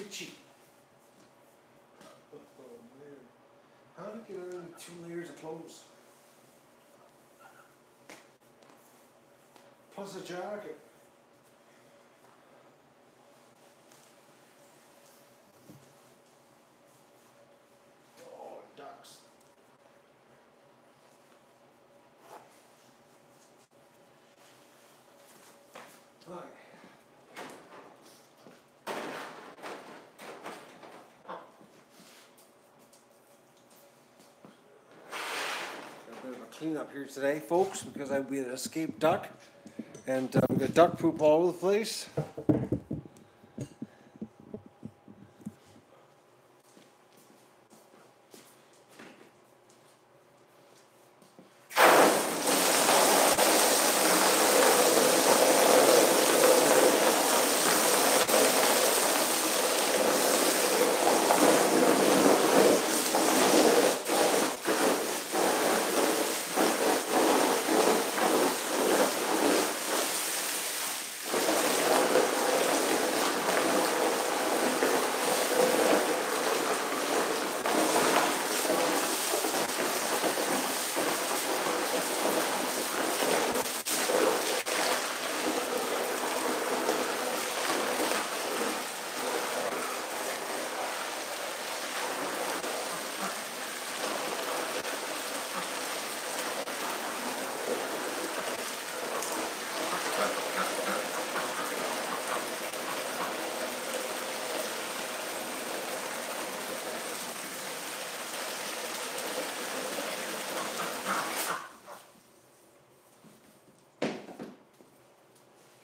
itchy. Oh man. How to get only 2 layers of clothes? Plus a jacket. Oh, ducks. Hi. A bit of a cleanup here today, folks, because I've been an escaped duck, and we've got duck poop all over the place.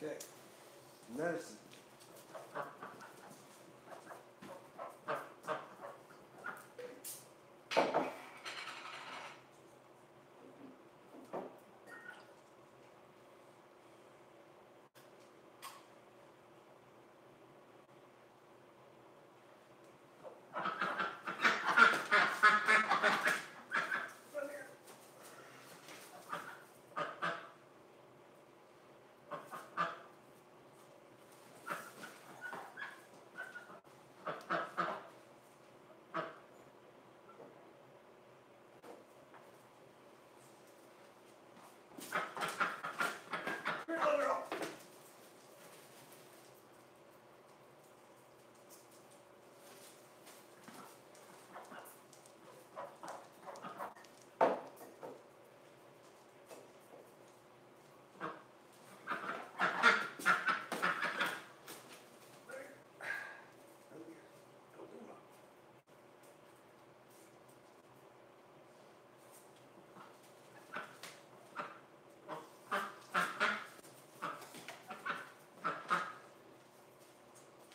Okay, medicine.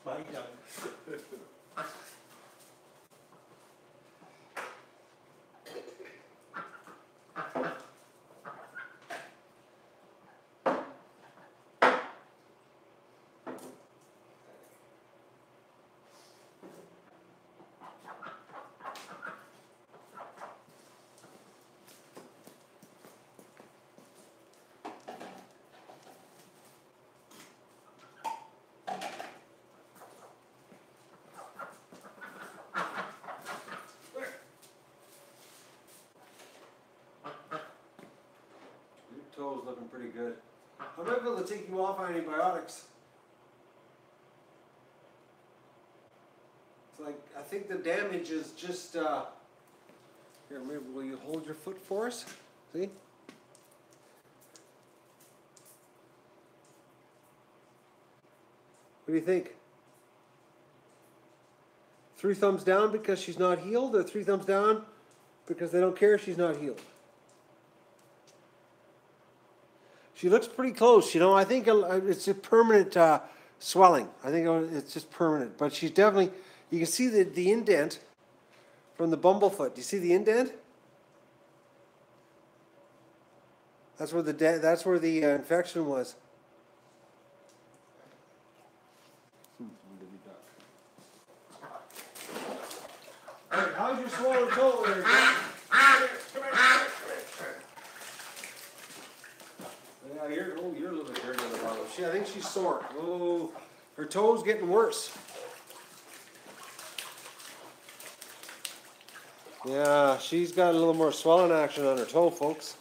My duck. Toe's looking pretty good. I might be able to take you off antibiotics. It's like, I think the damage is just, here, maybe will you hold your foot for us? See? What do you think? 3 thumbs down because she's not healed, or 3 thumbs down because they don't care she's not healed? She looks pretty close, you know. I think it's a permanent swelling. I think it's just permanent. But she's definitely, you can see the indent from the bumblefoot. Do you see the indent? That's where the infection was. All right, how's your swollen toe there? Yeah, you're a little bit dirty on the bottom. I think she's sore. Oh, her toe's getting worse. Yeah, she's got a little more swelling action on her toe, folks.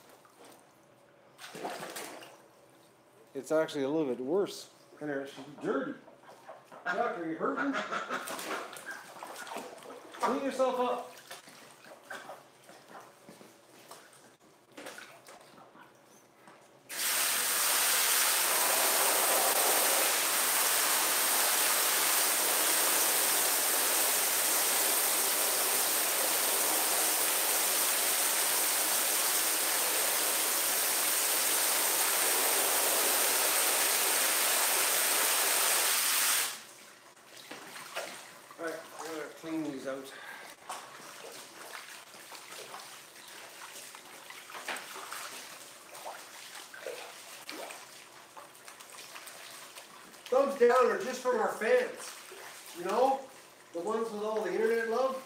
It's actually a little bit worse. And she's dirty. Doc, are you hurting? Clean yourself up. Alright, I'm going to clean these out. Thumbs down are just from our fans. You know? The ones with all the internet love.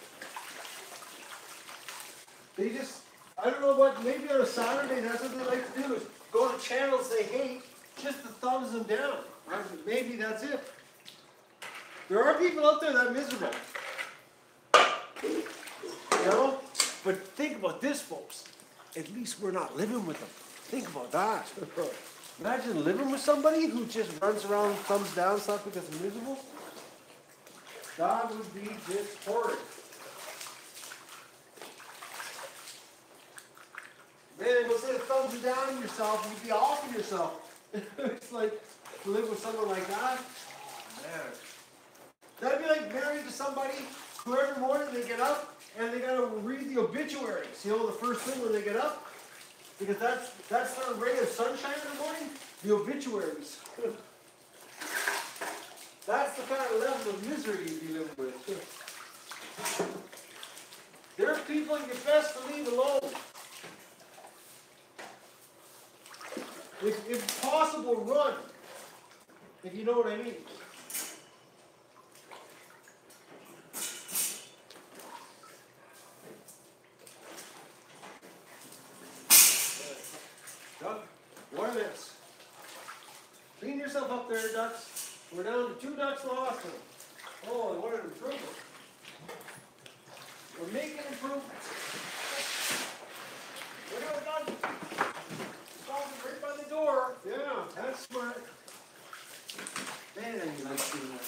They just, I don't know what, maybe on a Saturday that's what they like to do is go to channels they hate just to thumbs them down. Maybe that's it. There are people out there that are miserable. You know? But think about this, folks. At least we're not living with them. Think about that. Imagine living with somebody who just runs around thumbs down stuff because they're miserable. That would be just horrid. Man, instead of thumbs down yourself, you'd be off of yourself. It's like to live with someone like that. Oh, man. That'd be like married to somebody who every morning they get up and they gotta read the obituaries, you know, the first thing when they get up. Because that's their ray of sunshine in the morning, the obituaries. That's the kind of level of misery you'd be living with. There are people you best to leave alone. If possible, run. If you know what I mean. Doug, one of this. Clean yourself up there, ducks. We're down to 2 ducks in the hospital. Oh, what an improvement. We're making improvements. Look at the duck. Stop right by the door. Yeah, that's smart. Man, you like doing that.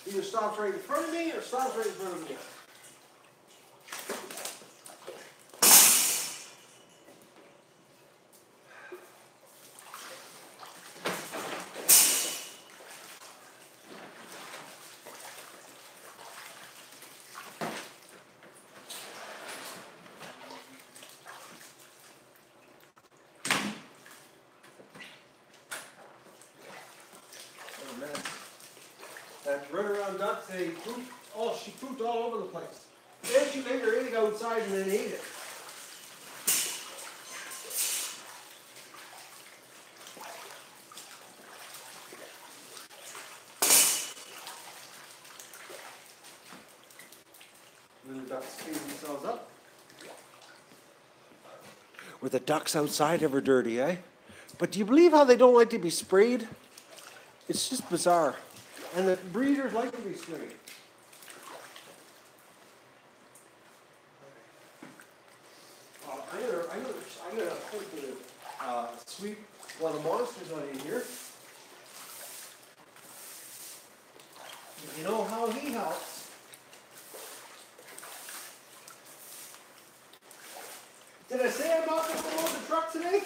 Either stops right in front of me or stops right in front of me. That runaround duck, they pooped, she pooped all over the place. Then she made her egg outside and then ate it. And then the ducks clean themselves up. Were the ducks outside ever dirty, eh? But do you believe how they don't like to be sprayed? It's just bizarre. And the breeders like to be sprayed. I'm gonna quickly sweep one of the monsters on in here. You know how he helps. Did I say I'm not going to load the truck today?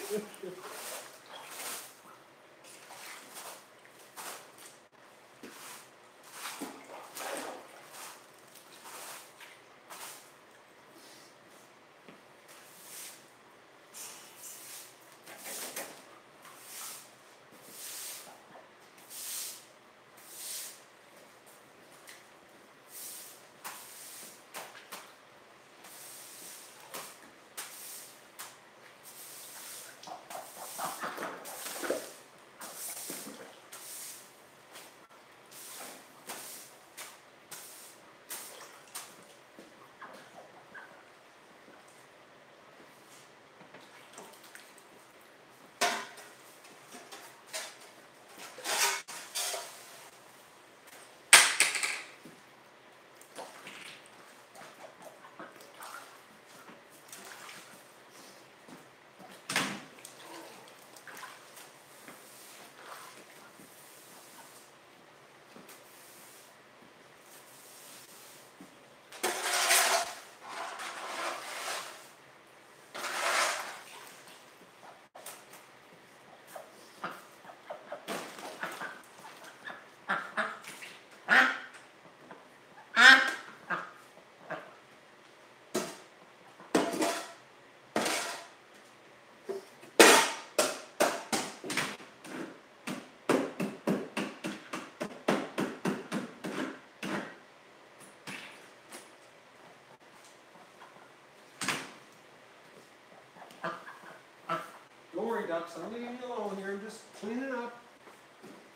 sorry, ducks. I'm leaving you alone here. I'm just cleaning up.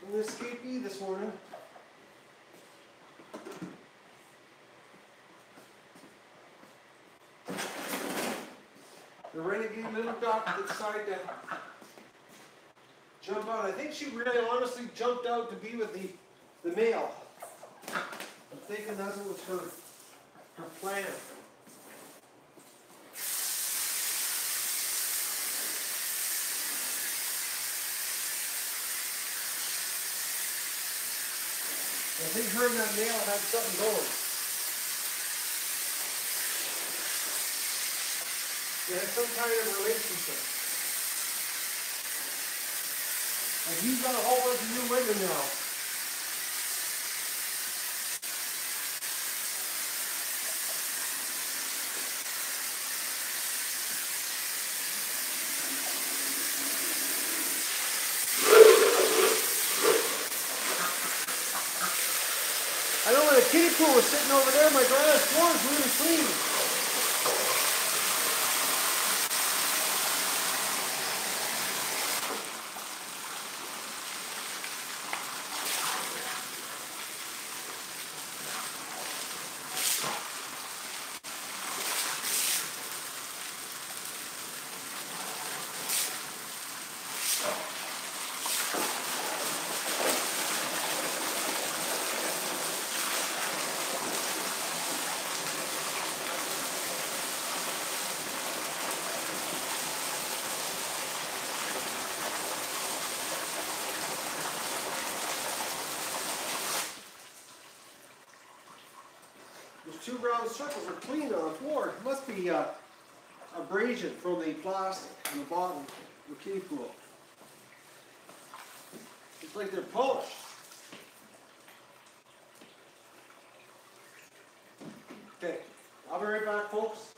I'm going to escapee this morning. The renegade little duck that decided to jump out. I think she really honestly jumped out to be with the male. I'm thinking that was her plan. I think her and that male had something going. They had some kind of relationship. And he's got a whole bunch of new women now. I know when the kiddie pool was sitting over there, my granite floor is really clean. Those two round circles are clean on the floor. It must be abrasion from the plastic on the bottom of the kiddie pool. It's like they're polished. Okay, I'll be right back, folks.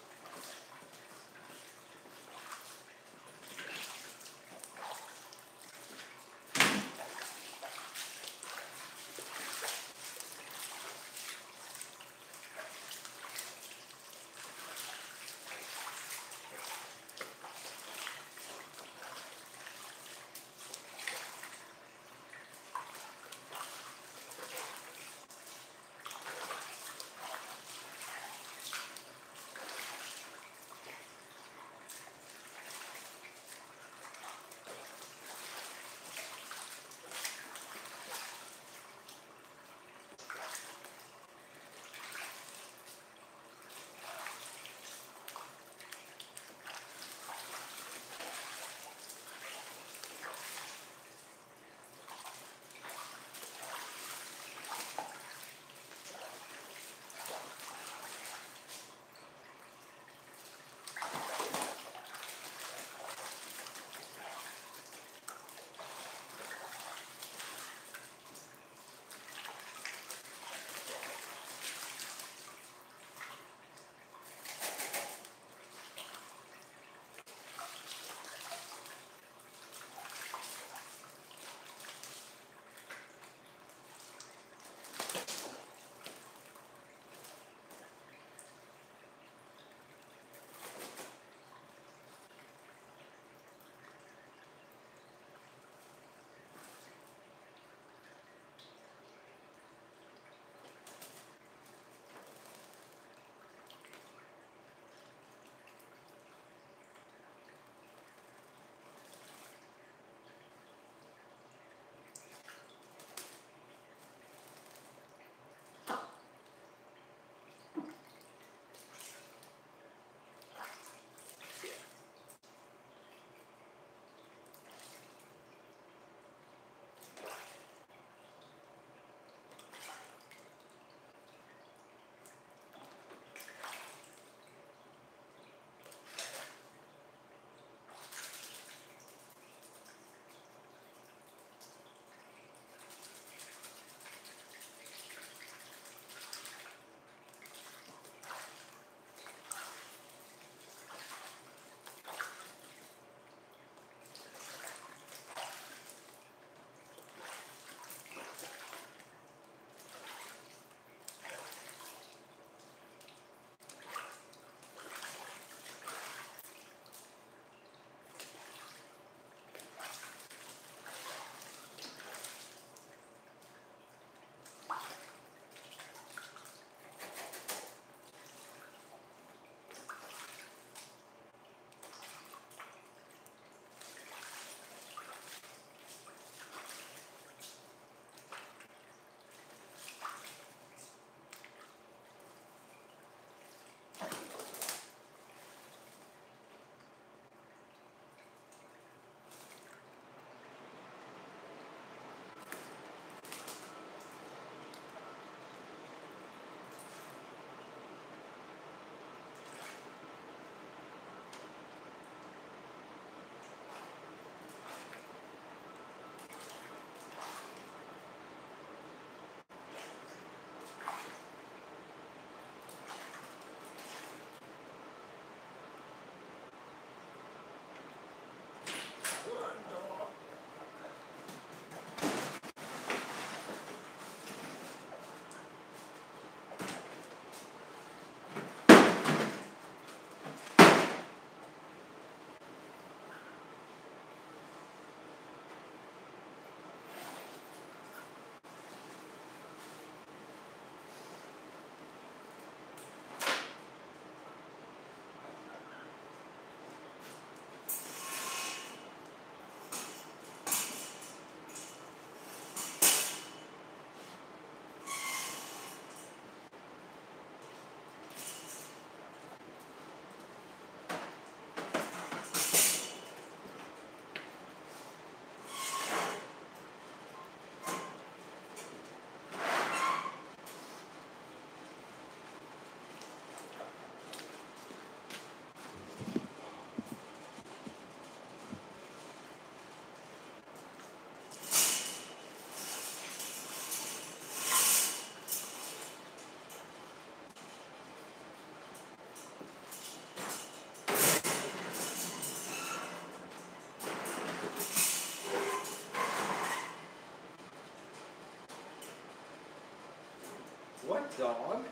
dog.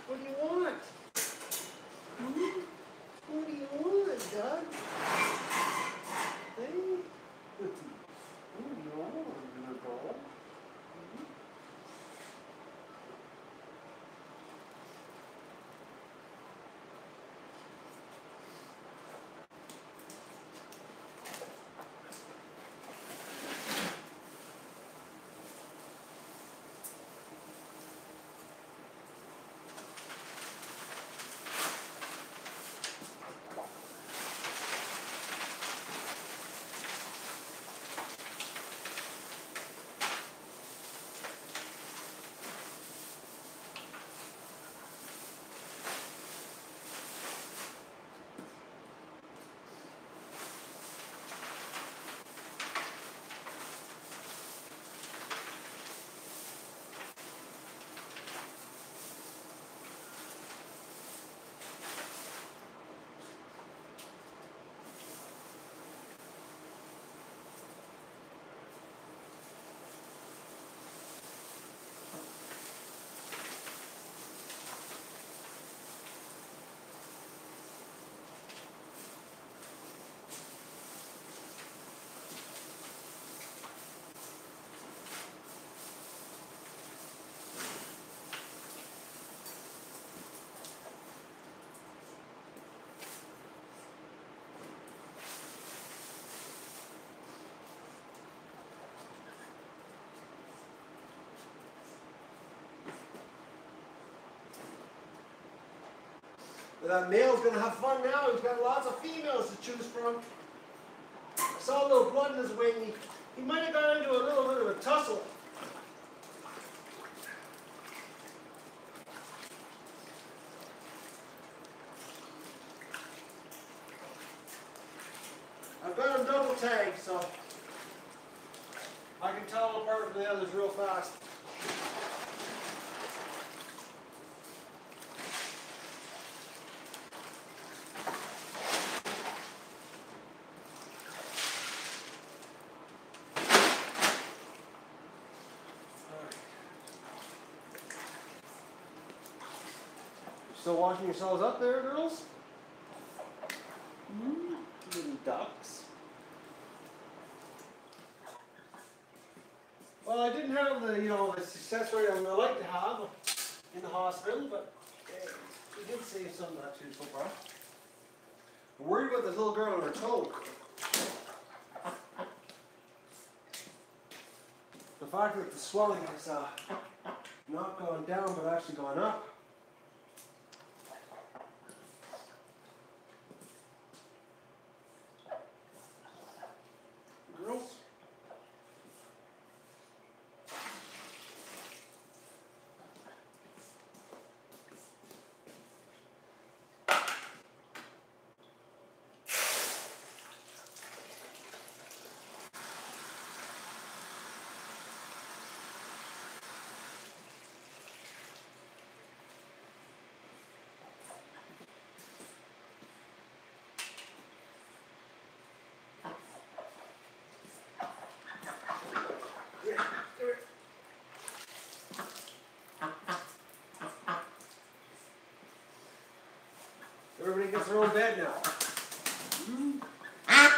What do you want? Hmm? What do you want, Doug? Hey? What do you want, little dog? That male's going to have fun now. He's got lots of females to choose from. I saw a little blood in his wing. He might have got into a little bit of a tussle. I've got him double tagged, so I can tell them apart from the others real fast. Still washing yourselves up there, girls? Little ducks. Well, I didn't have the, the success rate I would like to have in the hospital, but we did save some of that too so far. I'm worried about this little girl on her toe. The fact that the swelling has not gone down, but actually gone up. Girls? Everybody gets their own bed now. I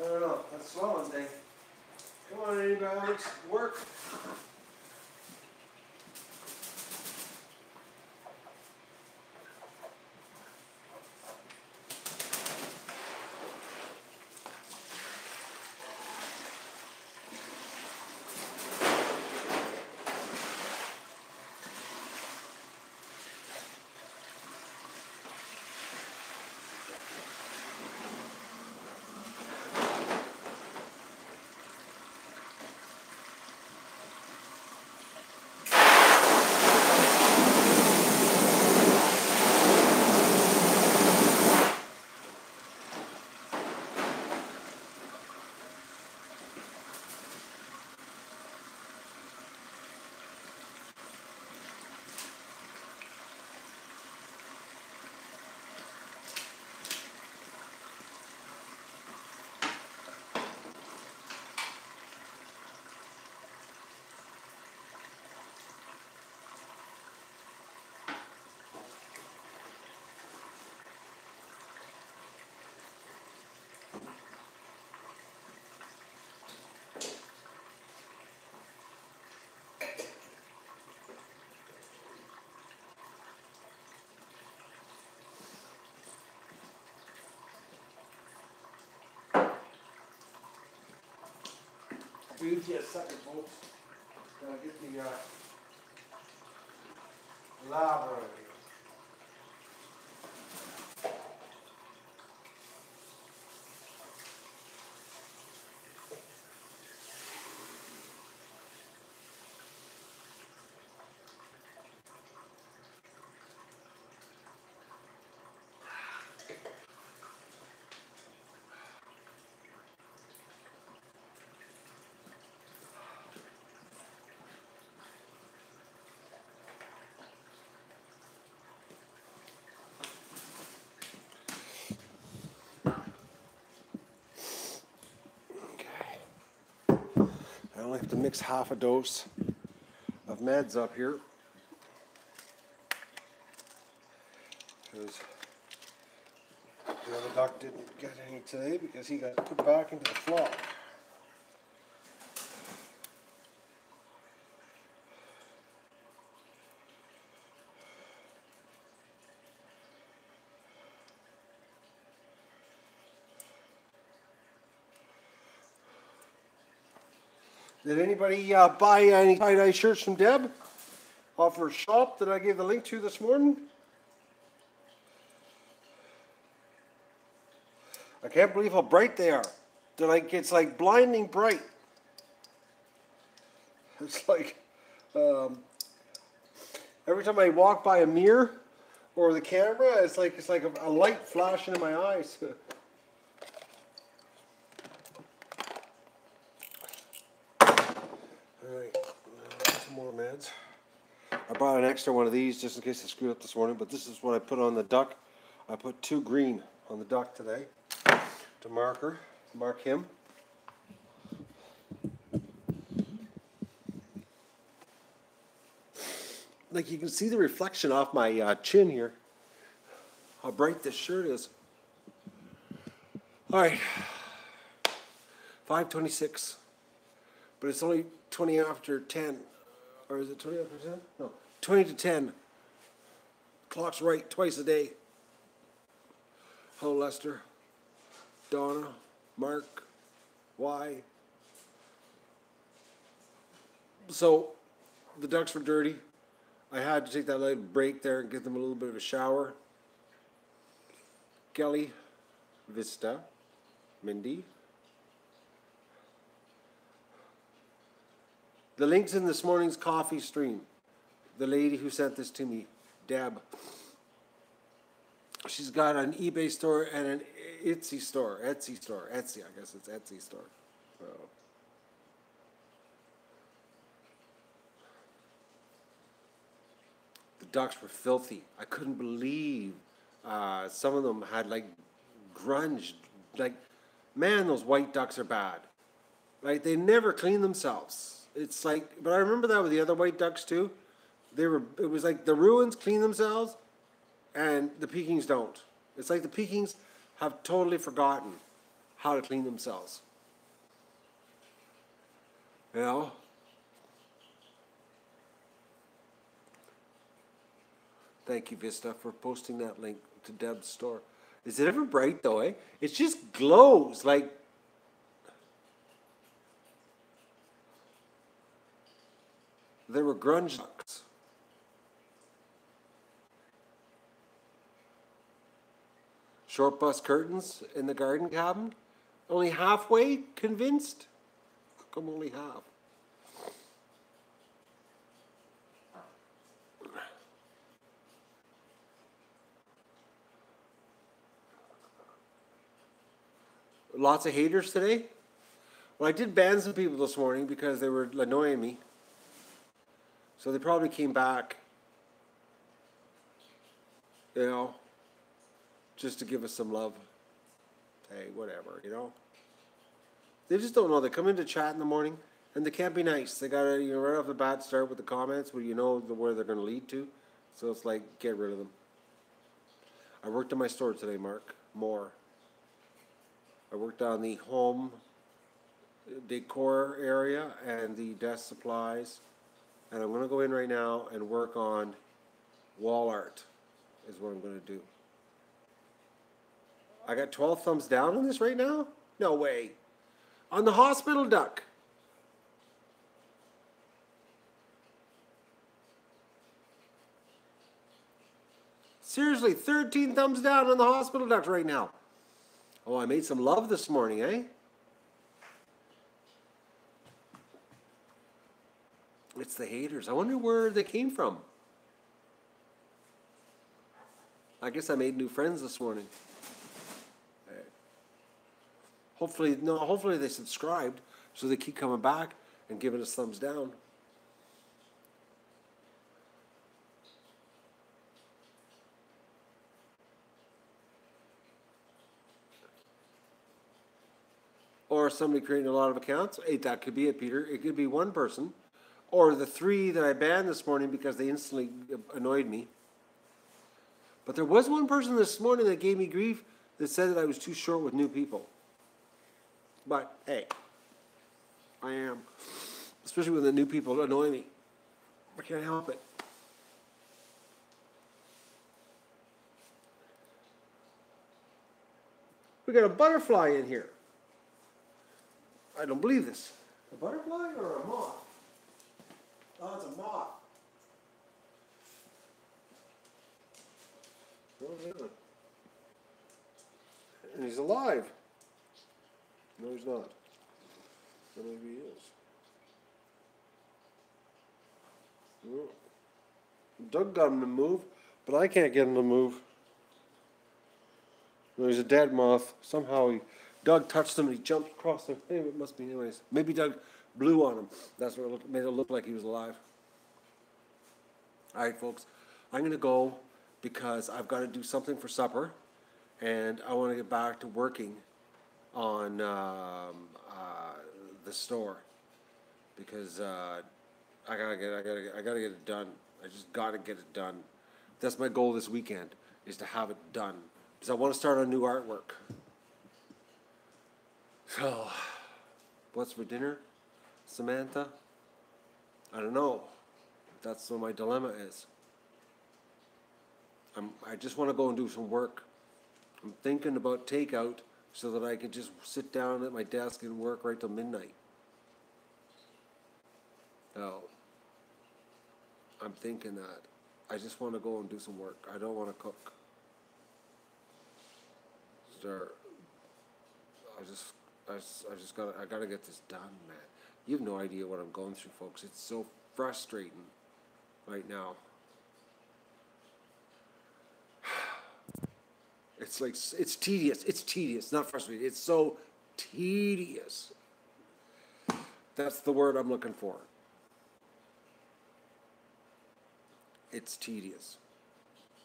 don't know. That swelling thing. Come on, antibiotics. Work. Give you a second, folks. Gotta get the lab out of here. I only have to mix half a dose of meds up here. Because the other duck didn't get any today because he got put back into the flock. Did anybody buy any tie-dye shirts from Deb off her shop that I gave the link to this morning? I can't believe how bright they are. They're like, it's like blinding bright. It's like every time I walk by a mirror or the camera, it's like a light flashing in my eyes. Alright, some more meds. I brought an extra one of these just in case I screwed up this morning, but this is what I put on the duck. I put 2 green on the duck today to mark him. Like you can see the reflection off my chin here, how bright this shirt is. Alright, 5:26, but it's only 20 after 10, or is it 20 after 10? No, 20 to 10. Clock's right twice a day. Hello, Lester, Donna, Mark, Y. So, the ducks were dirty. I had to take that little break there and give them a little bit of a shower. Kelly, Vista, Mindy. The link's in this morning's coffee stream. The lady who sent this to me, Deb. She's got an eBay store and an Etsy store. Etsy, I guess it's Etsy store. So. The ducks were filthy. I couldn't believe some of them had like grunge. Like, man, those white ducks are bad. Like, they never clean themselves. It's like, but I remember that with the other white ducks too. It was like the Ruins clean themselves and the Pekings don't. It's like the Pekings have totally forgotten how to clean themselves. You know? Thank you, Vista, for posting that link to Deb's store. Is it ever bright though, eh? It just glows like. There were grunge ducks. Short bus curtains in the garden cabin. Only halfway convinced? How come only half? Lots of haters today? Well, I did ban some people this morning because they were annoying me. So they probably came back, you know, just to give us some love. Hey, whatever, you know. They just don't know. They come into chat in the morning, and they can't be nice. They got to, you know, right off the bat start with the comments where you know where they're going to lead to. So it's like, get rid of them. I worked in my store today, Mark. More. I worked on the home decor area and the desk supplies. And I'm going to go in right now and work on wall art is what I'm going to do. I got 12 thumbs down on this right now? No way. On the hospital duck. Seriously, 13 thumbs down on the hospital duct right now. Oh, I made some love this morning, eh? It's the haters. I wonder where they came from. I guess I made new friends this morning. Hopefully they subscribed so they keep coming back and giving us thumbs down. Or somebody creating a lot of accounts. Hey, that could be it, Peter. It could be one person. Or the 3 that I banned this morning because they instantly annoyed me. But there was one person this morning that gave me grief that said that I was too short with new people. But, hey, I am. Especially when the new people annoy me. I can't help it. We got a butterfly in here. I don't believe this. A butterfly or a moth? Oh, it's a moth. And he's alive. No, he's not. Or maybe he is. Oh. Doug got him to move, but I can't get him to move. No, he's a dead moth. Somehow Doug touched him and he jumped across the. Anyway, it must be anyways. Maybe Doug blew on him. That's what made it look like he was alive. All right, folks. I'm going to go because I've got to do something for supper, and I want to get back to working on the store because I gotta get it done. I just gotta get it done. That's my goal this weekend, is to have it done because I want to start on new artwork. So, what's for dinner, Samantha? I don't know. That's what my dilemma is. I just want to go and do some work. I'm thinking about takeout so that I can just sit down at my desk and work right till midnight. So, I'm thinking that. I just want to go and do some work. I don't want to cook. So, I gotta get this done, man. You have no idea what I'm going through, folks. It's so frustrating right now. It's like, it's tedious. It's tedious, not frustrating. It's so tedious. That's the word I'm looking for. It's tedious.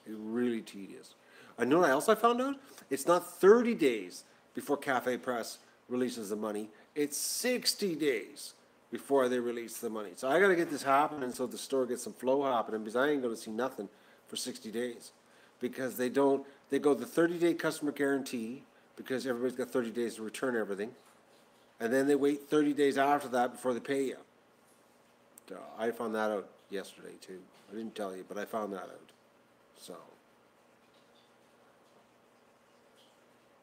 It's really tedious. I know what else I found out? It's not 30 days before Cafe Press releases the money. It's 60 days before they release the money. So I got to get this happening so the store gets some flow happening, because I ain't going to see nothing for 60 days. Because they go the 30-day customer guarantee, because everybody's got 30 days to return everything. And then they wait 30 days after that before they pay you. So I found that out yesterday too. I didn't tell you, but I found that out. So.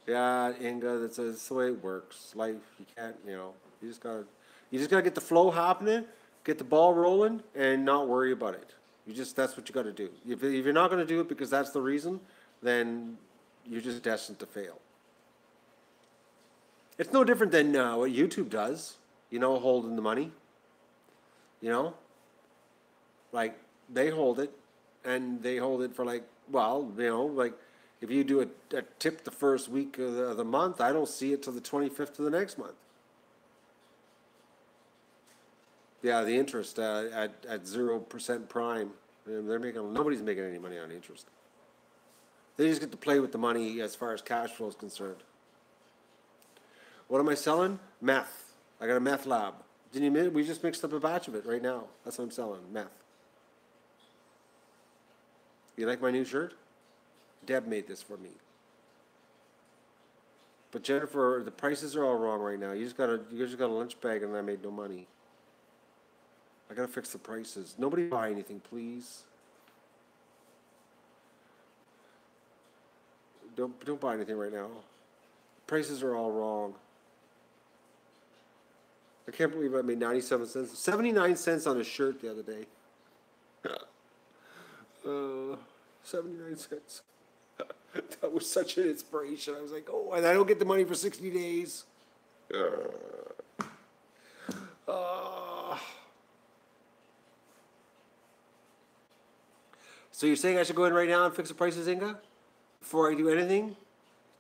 Yeah, Inga, that's the way it works. Life, you can't, you just gotta get the flow happening, get the ball rolling, and not worry about it. That's what you gotta do. If you're not gonna do it because that's the reason, then you're just destined to fail. It's no different than what YouTube does, holding the money. Like, they hold it, and they hold it for if you do a tip the first week of the month, I don't see it till the 25th of the next month. Yeah, the interest at 0% prime. Nobody's making any money on interest. They just get to play with the money as far as cash flow is concerned. What am I selling? Meth. I got a meth lab. We just mixed up a batch of it right now. That's what I'm selling, meth. You like my new shirt? Deb made this for me. But Jennifer, the prices are all wrong right now. You just got a lunch bag and I made no money. I gotta fix the prices. Nobody buy anything, please. Don't buy anything right now. Prices are all wrong. I can't believe I made 97 cents. 79 cents on a shirt the other day. 79 cents. That was such an inspiration. I was like, oh, and I don't get the money for 60 days. So you're saying I should go in right now and fix the prices, Inga? Before I do anything? It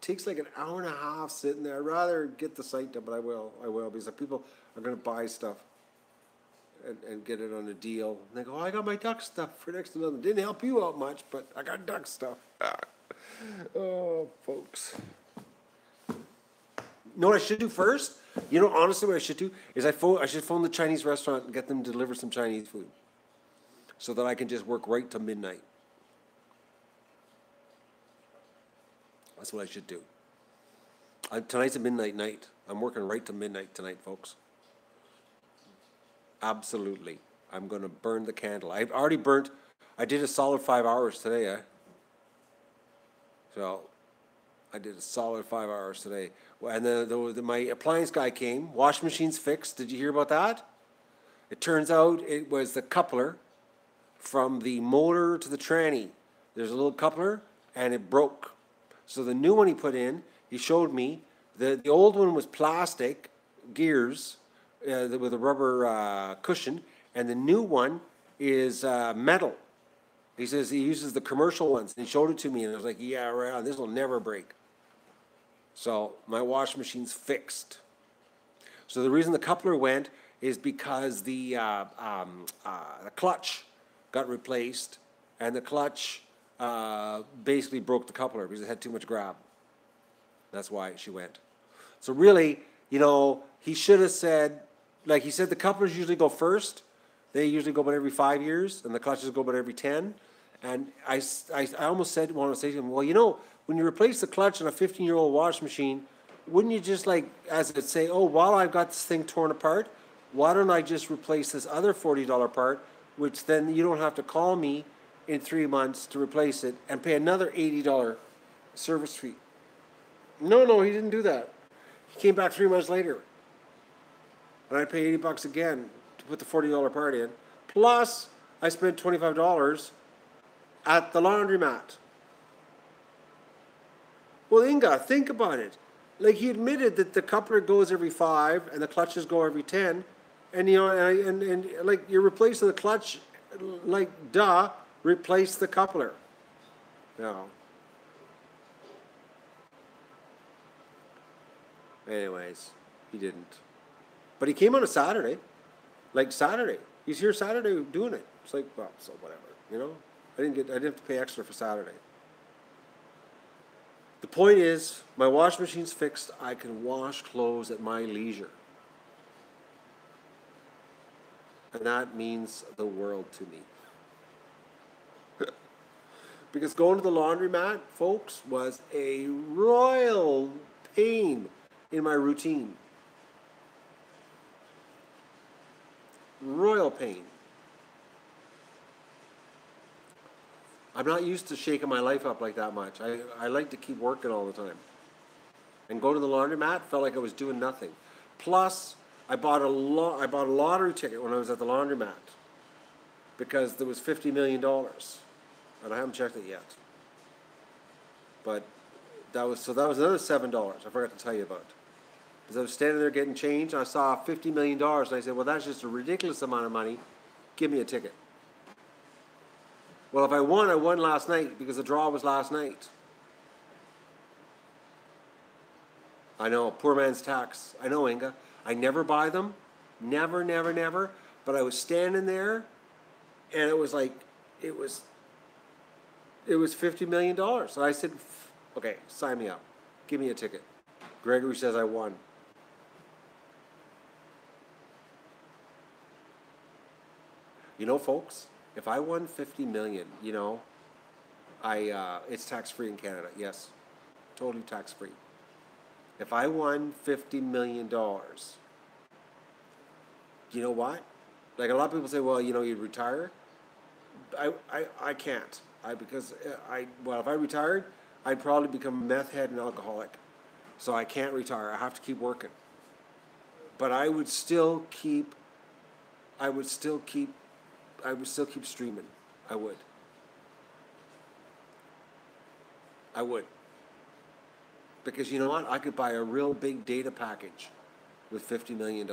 takes like an hour and a half sitting there. I'd rather get the site done, but I will, because the people are going to buy stuff and get it on a deal. And they go, oh, I got my duck stuff for next to nothing. Didn't help you out much, but I got duck stuff. Oh, folks. You know what I should do first? You know, honestly, what I should do is I should phone the Chinese restaurant and get them to deliver some Chinese food, so that I can just work right till midnight. That's what I should do. Tonight's a midnight night. I'm working right to midnight tonight, folks. Absolutely. I'm going to burn the candle. I've already burnt. I did a solid 5 hours today, So, I did a solid 5 hours today. And then my appliance guy came. Wash machine's fixed. Did you hear about that? It turns out it was the coupler from the motor to the tranny. There's a little coupler, and it broke. So the new one he put in, he showed me, the old one was plastic gears with a rubber cushion, and the new one is metal. He says he uses the commercial ones, and he showed it to me, and I was like, yeah, right on, this will never break. So my wash machine's fixed. So the reason the coupler went is because the clutch got replaced, and the clutch basically broke the coupler because it had too much grab. That's why she went. So really, you know, he should have said, like he said, the couplers usually go first. They usually go about every 5 years, and the clutches go about every 10. And I almost wanted to say to him, well, you know, when you replace the clutch on a 15-year-old wash machine, wouldn't you just like, as it say, oh, while I've got this thing torn apart, why don't I just replace this other $40 part, which then you don't have to call me in 3 months to replace it and pay another $80 service fee. No, he didn't do that. He came back 3 months later, and I pay $80 again to put the $40 part in. Plus, I spent $25 at the laundromat. Well, Inga, think about it. Like, he admitted that the coupler goes every 5 and the clutches go every 10, and you know, and like you're replacing the clutch, like duh, replace the coupler. No. Anyways, he didn't. But he came on a Saturday. Like Saturday. He's here Saturday doing it. It's like, well, so whatever, you know? I didn't have to pay extra for Saturday. The point is, my wash machine's fixed. I can wash clothes at my leisure. And that means the world to me. Because going to the laundromat, folks, was a royal pain in my routine. Royal pain. I'm not used to shaking my life up like that much. I like to keep working all the time. And go to the laundromat felt like I was doing nothing. Plus, I bought a lottery ticket when I was at the laundromat because there was $50 million, and I haven't checked it yet. But that was another $7 I forgot to tell you about. Because I was standing there getting change, and I saw $50 million, and I said, well, that's just a ridiculous amount of money. Give me a ticket. Well, if I won last night because the draw was last night. I know, poor man's tax. I know, Inga. I never buy them. Never, never, never. But I was standing there, and it was like, it was $50 million. So I said, okay, sign me up. Give me a ticket. Gregory says I won. You know, folks, if I won $50 million, you know, it's tax-free in Canada. Yes, totally tax-free. If I won $50 million, you know what? Like a lot of people say, well, you know, you'd retire. I can't. Because if I retired, I'd probably become a meth head and alcoholic. So I can't retire. I have to keep working. But I would still keep streaming. I would. I would. Because you know what? I could buy a real big data package with $50 million.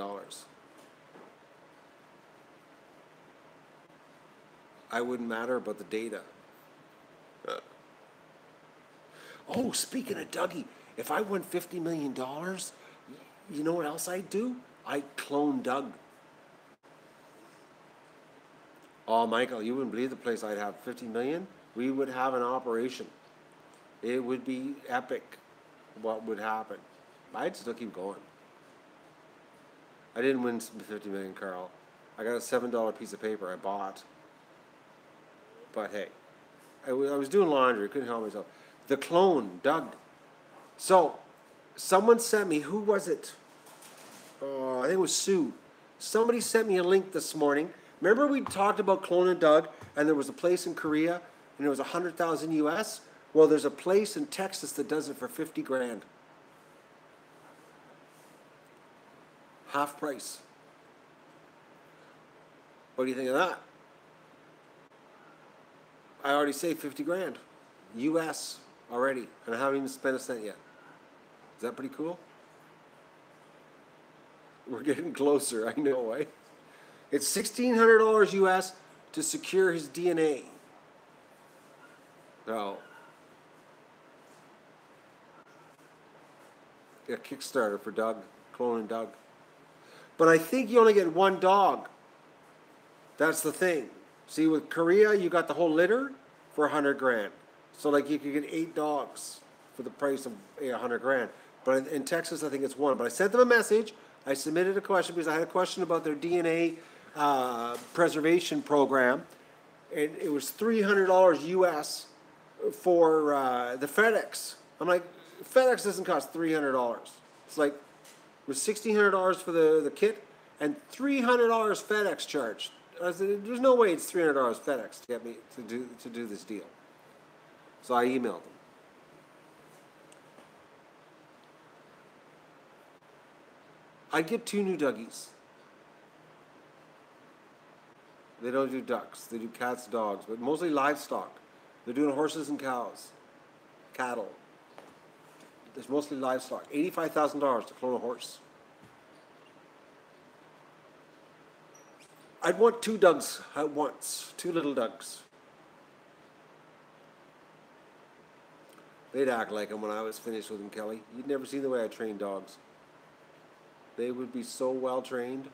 I wouldn't matter about the data. Oh, speaking of Dougie, if I won $50 million, you know what else I'd do? I'd clone Doug. Oh, Michael, you wouldn't believe the place I'd have 50 million. We would have an operation. It would be epic what would happen. I'd still keep going. I didn't win 50 million, Carl. I got a $7 piece of paper I bought. But hey, I was doing laundry. Couldn't help myself. The clone, Doug. So, someone sent me, who was it? I think it was Sue. Somebody sent me a link this morning. Remember we talked about cloning Doug, and there was a place in Korea, and it was 100,000 US? Well, there's a place in Texas that does it for 50 grand. Half price. What do you think of that? I already saved 50 grand. US already, and I haven't even spent a cent yet. Is that pretty cool? We're getting closer, I know, eh? It's $1,600 US to secure his DNA. So, a Kickstarter for Doug, cloning Doug. But I think you only get one dog. That's the thing. See, with Korea, you got the whole litter for 100 grand. So, like, you could get 8 dogs for the price of 100 grand. But in Texas, I think it's one. But I sent them a message. I submitted a question because I had a question about their DNA preservation program. And it was $300 US for the FedEx. I'm like, FedEx doesn't cost $300. It's like, it was $1,600 for the kit and $300 FedEx charge. I said, there's no way it's $300 FedEx to get me to do this deal. So I emailed them. I'd get 2 new Dougies. They don't do ducks. They do cats, dogs, but mostly livestock. They're doing horses and cows, cattle. It's mostly livestock. $85,000 to clone a horse. I'd want 2 Dougs at once. 2 little Dougs. They'd act like them when I was finished with them, Kelly. You'd never seen the way I train dogs. They would be so well trained.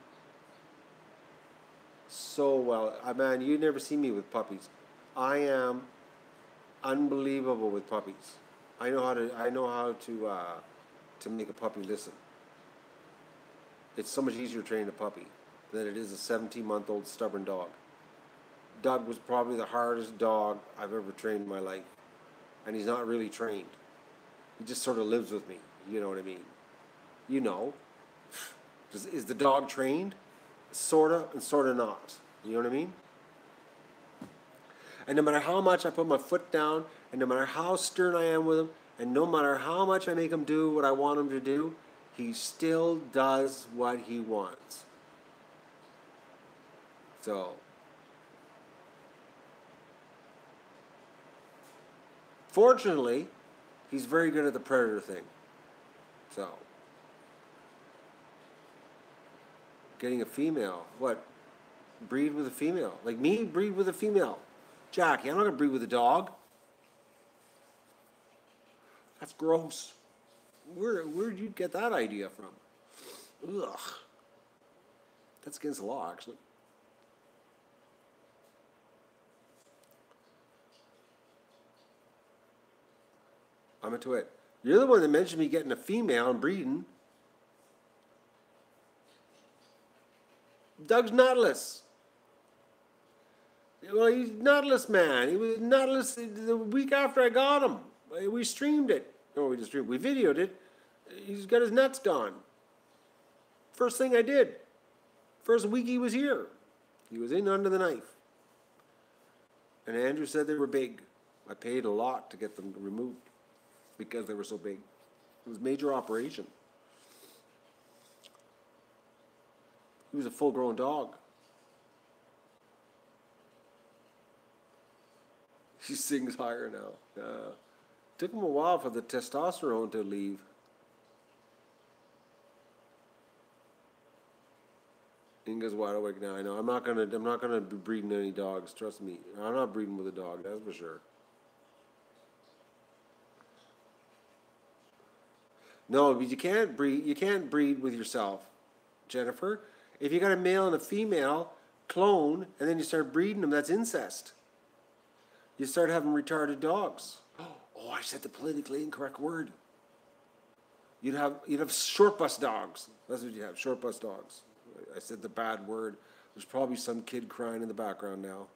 So well. Man, you'd never see me with puppies. I am unbelievable with puppies. I know how to make a puppy listen. It's so much easier to train a puppy than it is a 17-month-old stubborn dog. Doug was probably the hardest dog I've ever trained in my life. And he's not really trained. He just sort of lives with me. You know what I mean? You know. Is the dog trained? Sorta and sorta not. You know what I mean? And no matter how much I put my foot down, and no matter how stern I am with him, and no matter how much I make him do what I want him to do, he still does what he wants. So, fortunately, he's very good at the predator thing. So, getting a female, what? Breed with a female. Like me, breed with a female. Jackie, I'm not going to breed with a dog. That's gross. Where did you get that idea from? Ugh. That's against the law, actually. I'm into it. You're the one that mentioned me getting a female and breeding. Doug's nutless. Well, he's nutless, man. He was nutless the week after I got him. We streamed it. No, we just streamed. We videoed it. He's got his nuts gone. First thing I did. First week he was here. He was in under the knife. And Andrew said they were big. I paid a lot to get them removed because they were so big. It was a major operation. He was a full-grown dog. He sings higher now. Took him a while for the testosterone to leave. Inga's wide awake now. I know. I'm not gonna be breeding any dogs. Trust me. I'm not breeding with a dog. That's for sure. No, but you can't breed. You can't breed with yourself, Jennifer. If you got a male and a female clone, and then you start breeding them, that's incest. You start having retarded dogs. Oh, I said the politically incorrect word. You'd have short bus dogs. That's what you have. Short bus dogs. I said the bad word. There's probably some kid crying in the background now.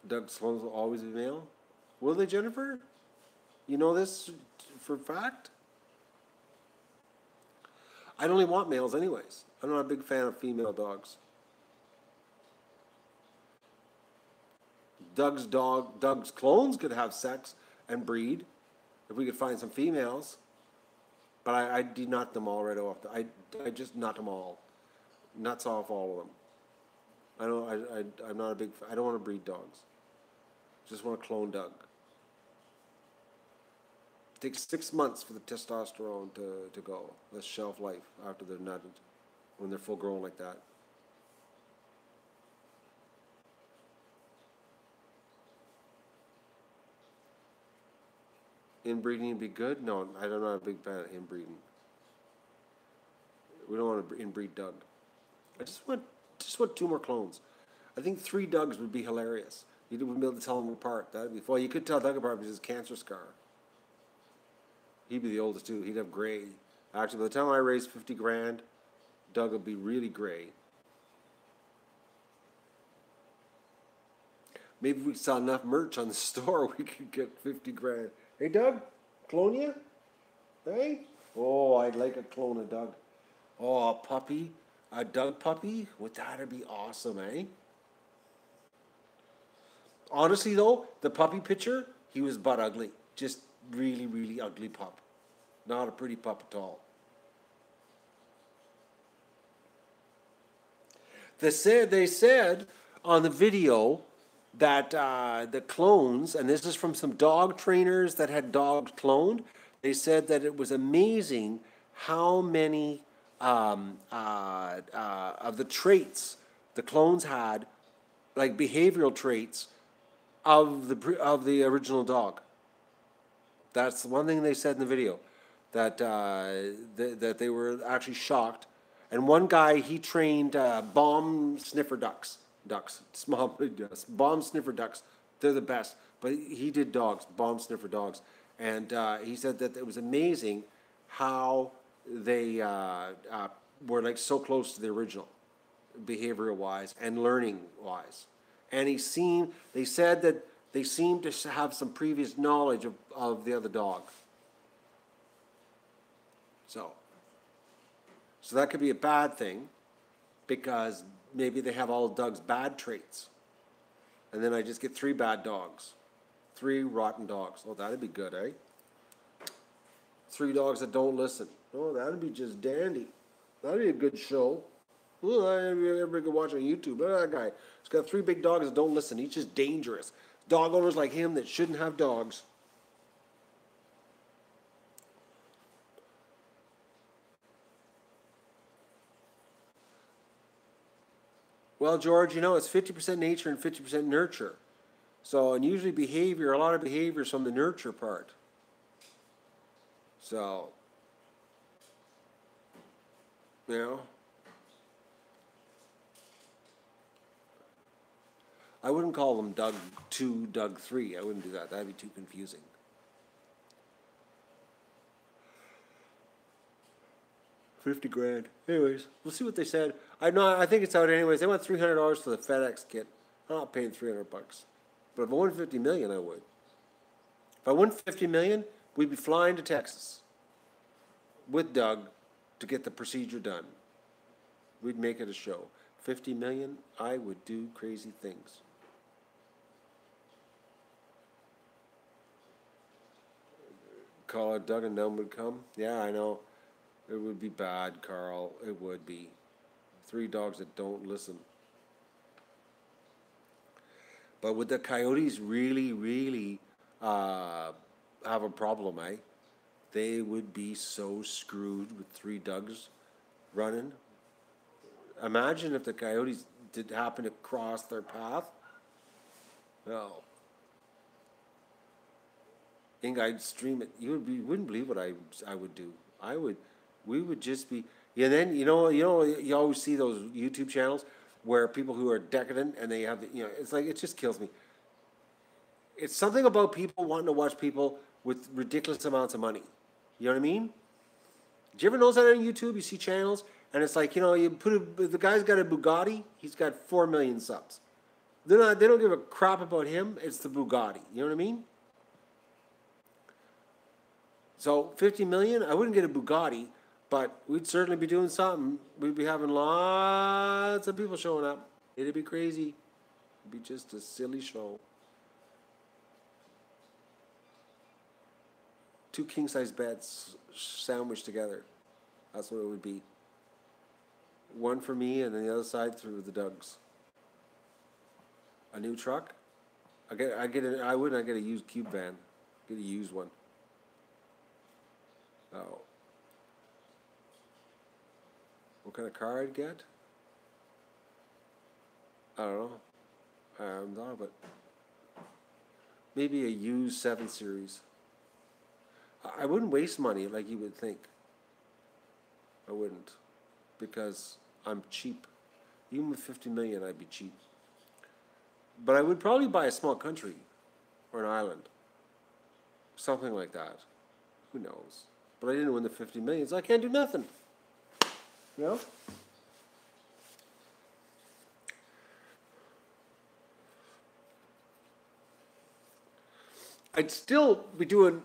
Doug Sloan's will always be male? Will they, Jennifer? You know this for a fact? I only want males anyways. I'm not a big fan of female dogs. Doug's clones could have sex and breed if we could find some females. But I denut them all right off. I just nut them all. Nuts off all of them. I'm not a big fan. I don't want to breed dogs. Just want to clone Doug. It takes 6 months for the testosterone to go. That's shelf life after they're nutted, when they're full grown like that. Inbreeding would be good? No, I'm not a big fan of inbreeding. We don't want to inbreed Doug. I just want 2 more clones. I think 3 Dougs would be hilarious. You wouldn't be able to tell them apart. That'd be well. You could tell Doug apart because his cancer scar. He'd be the oldest too. He'd have gray. Actually, by the time I raise 50 grand, Doug will be really gray. Maybe if we sell enough merch on the store, we could get 50 grand. Hey, Doug, clone you? Hey? Oh, I'd like a clone of Doug. Oh, a puppy? A Doug puppy? Would that be awesome, eh? Honestly, though, the puppy picture, he was butt ugly. Just really, really ugly pup. Not a pretty pup at all. They said on the video that the clones, and this is from some dog trainers that had dogs cloned, they said that it was amazing how many of the traits the clones had, like behavioral traits, of the original dog. That's the one thing they said in the video, that that they were actually shocked. And one guy, he trained bomb sniffer ducks, small bomb sniffer ducks. They're the best. But he did dogs, bomb sniffer dogs, and he said that it was amazing how they were like so close to the original, behavioral wise and learning wise. And they said that they seemed to have some previous knowledge of the other dog. So that could be a bad thing, because maybe they have all Doug's bad traits. And then I just get 3 bad dogs. 3 rotten dogs. Oh, that'd be good, eh? 3 dogs that don't listen. Oh, that'd be just dandy. That'd be a good show. Oh, everybody could watch on YouTube. Look at that guy. He's got 3 big dogs that don't listen. He's just dangerous. Dog owners like him that shouldn't have dogs. Well, George, it's 50% nature and 50% nurture. So, and usually behavior, a lot of behavior is from the nurture part. So, I wouldn't call them Doug 2, Doug 3. I wouldn't do that. That'd be too confusing. $50 grand. Anyways, we'll see what they said. I think it's out anyways. They want $300 for the FedEx kit. I'm not paying $300. But if I won $50 million, I would. If I won $50 million, we'd be flying to Texas with Doug to get the procedure done. We'd make it a show. $50 million, I would do crazy things. Call it Doug and none would come. Yeah, I know. It would be bad, Carl. It would be. Three dogs that don't listen. But would the Coyotes really, really have a problem, eh? They would be so screwed with three dogs running. Imagine if the Coyotes did happen to cross their path. No. Think I'd stream it. You wouldn't believe what I would do. We would just be. Yeah. Then you always see those YouTube channels where people who are decadent and they have it's like it just kills me. It's something about people wanting to watch people with ridiculous amounts of money. You know what I mean? Do you ever notice that on YouTube? You see channels and it's like the guy's got a Bugatti. He's got 4 million subs. They don't give a crap about him. It's the Bugatti. You know what I mean? So 50 million, I wouldn't get a Bugatti, but we'd certainly be doing something. We'd be having lots of people showing up. It'd be crazy. It'd be just a silly show. 2 king-size beds sandwiched together. That's what it would be. One for me, and then the other side through the Dougs. A new truck. I get a used cube van. Get a used one. Oh. What kind of car I'd get? I don't know. I haven't thought of it. Maybe a used 7 Series. I wouldn't waste money like you would think. I wouldn't. Because I'm cheap. Even with 50 million, I'd be cheap. But I would probably buy a small country. Or an island. Something like that. Who knows? But I didn't win the 50 million, so I can't do nothing. You know? I'd still be doing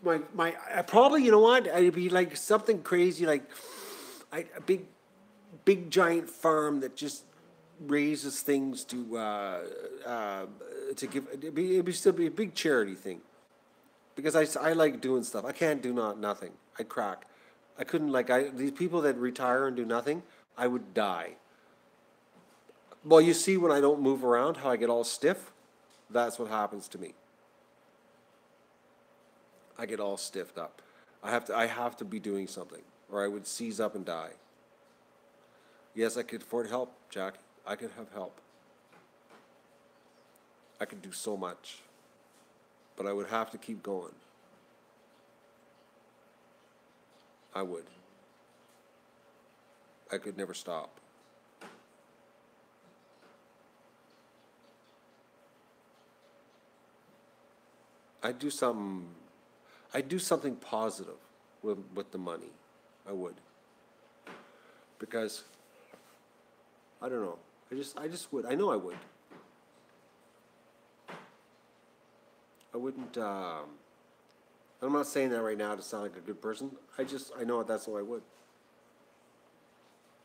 I probably, you know what? I'd be like something crazy, like a big giant farm that just raises things to give. It'd still be a big charity thing. Because I like doing stuff. I can't do nothing. I'd crack. I couldn't these people that retire and do nothing, I would die. Well, you see when I don't move around, how I get all stiff? That's what happens to me. I get all stiffed up. I have to be doing something, or I would seize up and die. Yes, I could afford help, Jack. I could have help. I could do so much. But I would have to keep going. I would. I could never stop. I'd do something positive with the money. I would. Because I don't know. I just would. I know I would. I wouldn't, I'm not saying that right now to sound like a good person. I know that's what I would.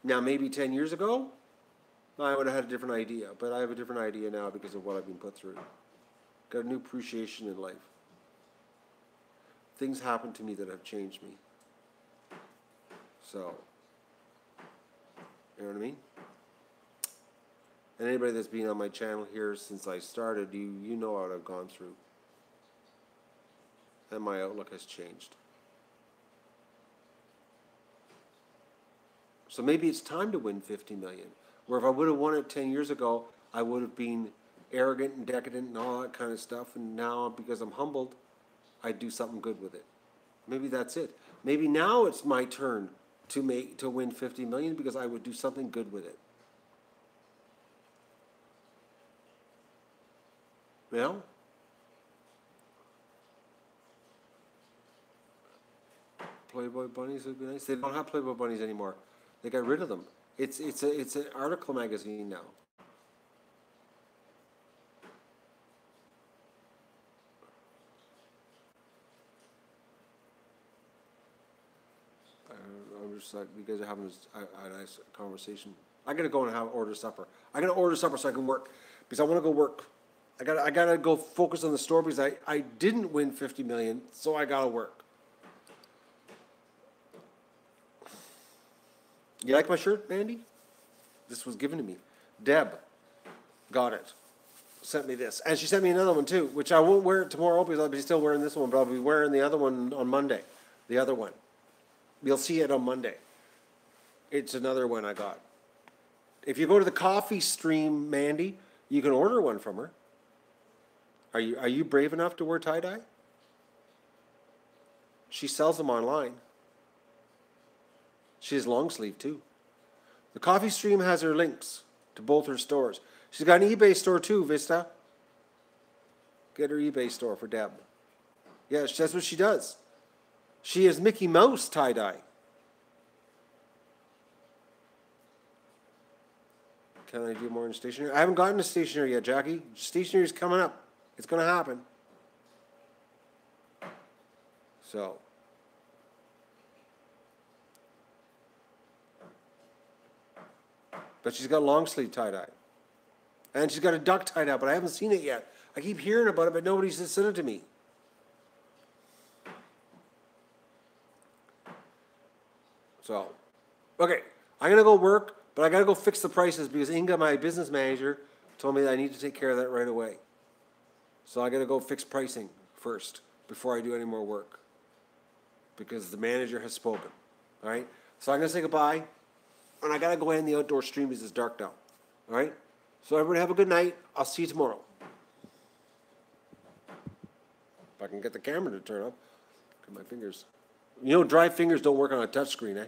Now, maybe 10 years ago, I would have had a different idea. But I have a different idea now because of what I've been put through. Got a new appreciation in life. Things happen to me that have changed me. So, you know what I mean? And anybody that's been on my channel here since I started, you know what I've gone through. And my outlook has changed. So maybe it's time to win 50 million. Where if I would have won it 10 years ago, I would have been arrogant and decadent and all that kind of stuff. And now, because I'm humbled, I do something good with it. Maybe that's it. Maybe now it's my turn to win 50 million because I would do something good with it. You know? Playboy bunnies would be nice. They don't have Playboy bunnies anymore. They got rid of them. It's an article magazine now. I'm just like, you guys are having a nice conversation. I gotta go and order supper. I gotta order supper so I can work because I want to go work. I gotta go focus on the store because I didn't win 50 million, so I gotta work. You like my shirt, Mandy? This was given to me. Deb got it. Sent me this. And she sent me another one too, which I won't wear it tomorrow because I'll be still wearing this one, but I'll be wearing the other one on Monday. The other one. You'll see it on Monday. It's another one I got. If you go to the coffee stream, Mandy, you can order one from her. Are you brave enough to wear tie-dye? She sells them online. She has long sleeve too. The coffee stream has her links to both her stores. She's got an eBay store too, Vista. Get her eBay store for Deb. Yeah, that's what she does. She is Mickey Mouse tie-dye. Can I do more in stationery? I haven't gotten to stationery yet, Jackie. Stationery is coming up. It's going to happen. So. But she's got long sleeve tie-dye. And she's got a duck tie-dye, but I haven't seen it yet. I keep hearing about it, but nobody's sent it to me. So, okay. I'm going to go work. But I got to go fix the prices because Inga, my business manager, told me that I need to take care of that right away. So I got to go fix pricing first before I do any more work. Because the manager has spoken. All right? So I'm going to say goodbye. And I got to go in the outdoor stream because it's dark now. All right? So everybody have a good night. I'll see you tomorrow. If I can get the camera to turn up. Look at my fingers. You know, dry fingers don't work on a touch screen, eh?